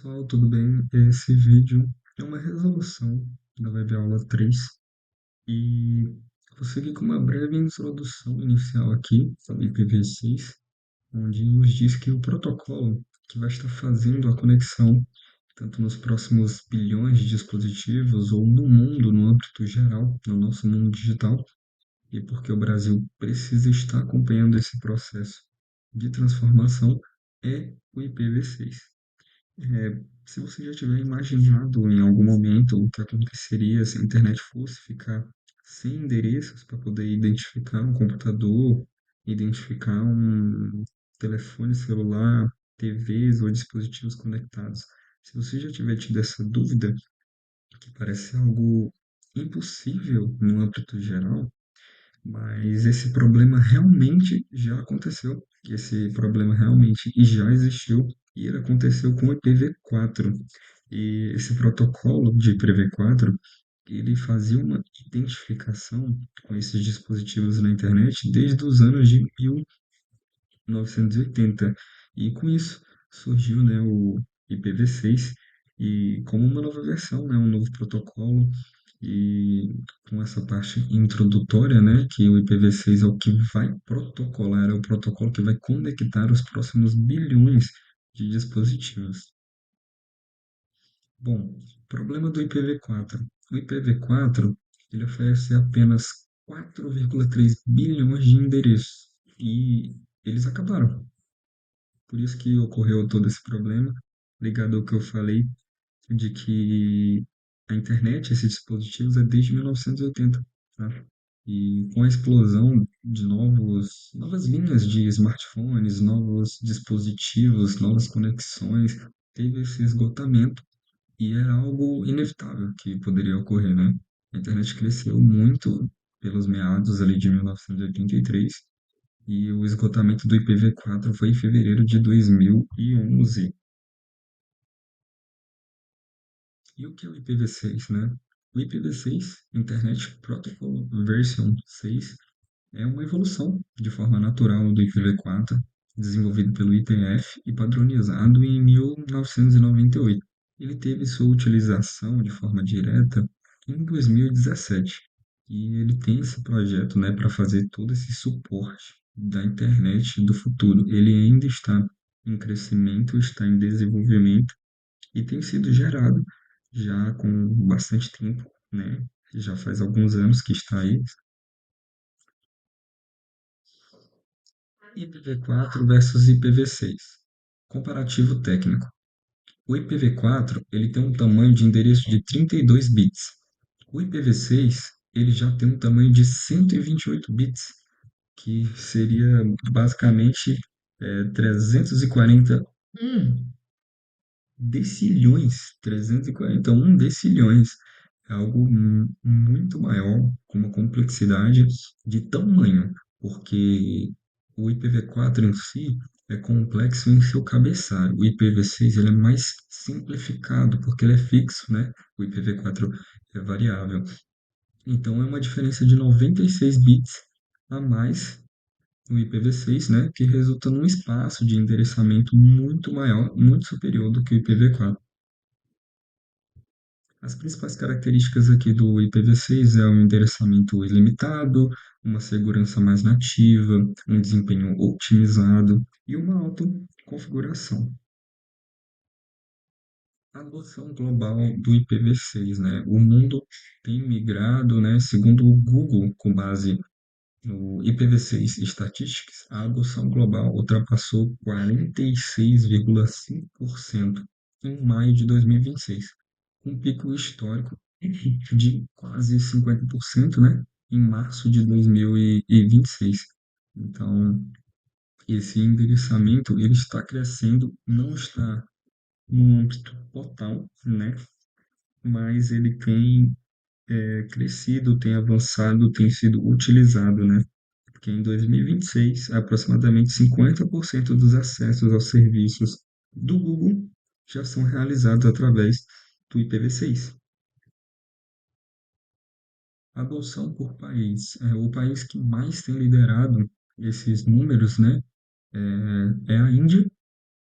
Pessoal, tudo bem? Esse vídeo é uma resolução da Web Aula 3 e vou seguir com uma breve introdução inicial aqui sobre IPv6, onde nos diz que o protocolo que vai estar fazendo a conexão, tanto nos próximos bilhões de dispositivos ou no mundo no âmbito geral, no nosso mundo digital, e porque o Brasil precisa estar acompanhando esse processo de transformação, é o IPv6. Se você já tiver imaginado em algum momento o que aconteceria se a internet fosse ficar sem endereços para poder identificar um computador, identificar um telefone celular, TVs ou dispositivos conectados. Se você já tiver tido essa dúvida, que parece algo impossível no âmbito geral, mas esse problema realmente já aconteceu. Esse problema realmente já existiu e ele aconteceu com o IPv4. E esse protocolo de IPv4, ele fazia uma identificação com esses dispositivos na internet desde os anos de 1980. E com isso surgiu, né, o IPv6 e como uma nova versão, né, um novo protocolo e com essa parte introdutória, né, que o IPv6 é o que vai protocolar, é o protocolo que vai conectar os próximos bilhões de dispositivos. Bom, problema do IPv4. O IPv4 ele oferece apenas 4,3 bilhões de endereços e eles acabaram. Por isso que ocorreu todo esse problema, ligado ao que eu falei de que a internet, esses dispositivos, é desde 1980, tá? E com a explosão de novas linhas de smartphones, novos dispositivos, novas conexões, teve esse esgotamento e era algo inevitável que poderia ocorrer, né? A internet cresceu muito pelos meados ali de 1983 e o esgotamento do IPv4 foi em fevereiro de 2011. E o que é o IPv6, né? O IPv6, Internet Protocol Version 6, é uma evolução de forma natural do IPv4, desenvolvido pelo ITF e padronizado em 1998. Ele teve sua utilização de forma direta em 2017 e ele tem esse projeto, né, para fazer todo esse suporte da internet do futuro. Ele ainda está em crescimento, está em desenvolvimento e tem sido gerado já com bastante tempo, né? Já faz alguns anos que está aí. IPv4 versus IPv6. Comparativo técnico. O IPv4 ele tem um tamanho de endereço de 32 bits. O IPv6 ele já tem um tamanho de 128 bits, que seria basicamente 340 decilhões, 341 decilhões. É algo muito maior, com uma complexidade de tamanho, porque o IPv4 em si é complexo em seu cabeçalho. O IPv6 ele é mais simplificado, porque ele é fixo, né? O IPv4 é variável. Então é uma diferença de 96 bits a mais no IPv6, né? Que resulta num espaço de endereçamento muito maior, muito superior do que o IPv4. As principais características aqui do IPv6 é o endereçamento ilimitado, uma segurança mais nativa, um desempenho otimizado e uma autoconfiguração. A adoção global do IPv6, né? O mundo tem migrado, né? Segundo o Google, com base no IPv6 Statistics, a adoção global ultrapassou 46,5% em maio de 2026, um pico histórico de quase 50%, né, em março de 2026. Então, esse endereçamento ele está crescendo, não está no âmbito total, né, mas ele tem crescido, tem avançado, tem sido utilizado, né? Porque em 2026, aproximadamente 50% dos acessos aos serviços do Google já são realizados através do IPv6. Adoção por país. O país que mais tem liderado esses números, né, é a Índia,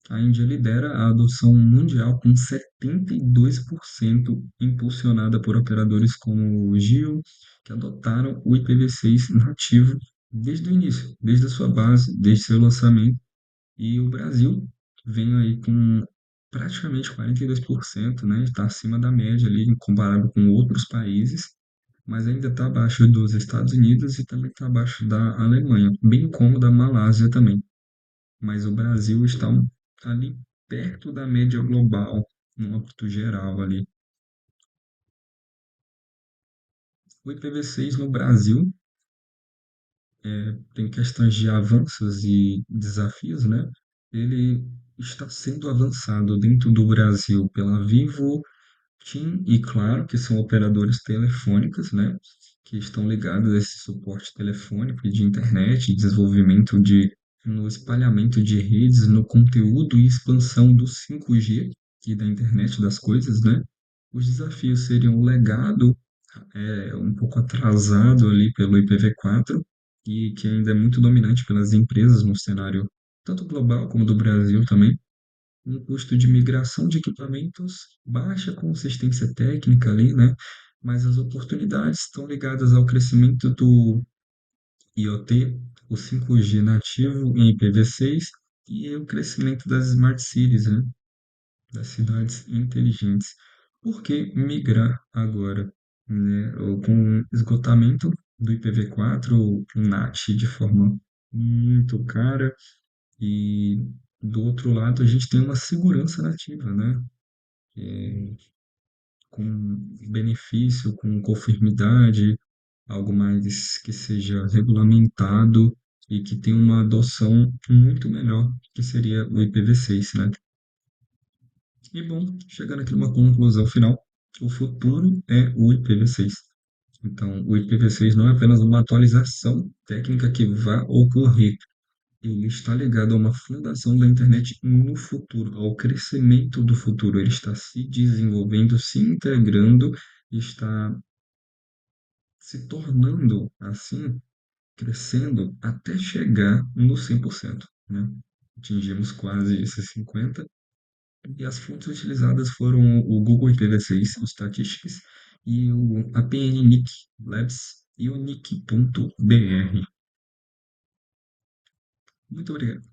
A Índia lidera a adoção mundial com 72%, impulsionada por operadores como o Jio, que adotaram o IPv6 nativo desde o início, desde a sua base, desde seu lançamento. E o Brasil vem aí com praticamente 42%, né? Está acima da média ali, comparado com outros países, mas ainda está abaixo dos Estados Unidos e também está abaixo da Alemanha, bem como da Malásia também. Mas o Brasil está ali perto da média global, no âmbito geral ali. O IPv6 no Brasil tem questões de avanços e desafios, né? Ele está sendo avançado dentro do Brasil pela Vivo, TIM e Claro, que são operadores telefônicas, né? Que estão ligados a esse suporte telefônico e de internet, desenvolvimento no espalhamento de redes, no conteúdo e expansão do 5G e da internet das coisas, né? Os desafios seriam o legado um pouco atrasado ali pelo IPv4 e que ainda é muito dominante pelas empresas no cenário tanto global como do Brasil também. Um custo de migração de equipamentos, baixa consistência técnica ali, né? Mas as oportunidades estão ligadas ao crescimento do IoT, o 5G nativo em IPv6 e o crescimento das smart cities, né? Das cidades inteligentes. Por que migrar agora? Né? Ou com esgotamento do IPv4, o NAT de forma muito cara, e do outro lado a gente tem uma segurança nativa, né? Com benefício, com conformidade, algo mais que seja regulamentado e que tenha uma adoção muito melhor, que seria o IPv6, né? E bom, chegando aqui numa conclusão final, o futuro é o IPv6. Então, o IPv6 não é apenas uma atualização técnica que vai ocorrer, ele está ligado a uma fundação da internet no futuro, ao crescimento do futuro. Ele está se desenvolvendo, se integrando, está se tornando assim, crescendo até chegar no 100%, né? Atingimos quase esses 50%. E as fontes utilizadas foram o Google IPv6 Statistics e a PNNIC Labs e o nick.br. Muito obrigado.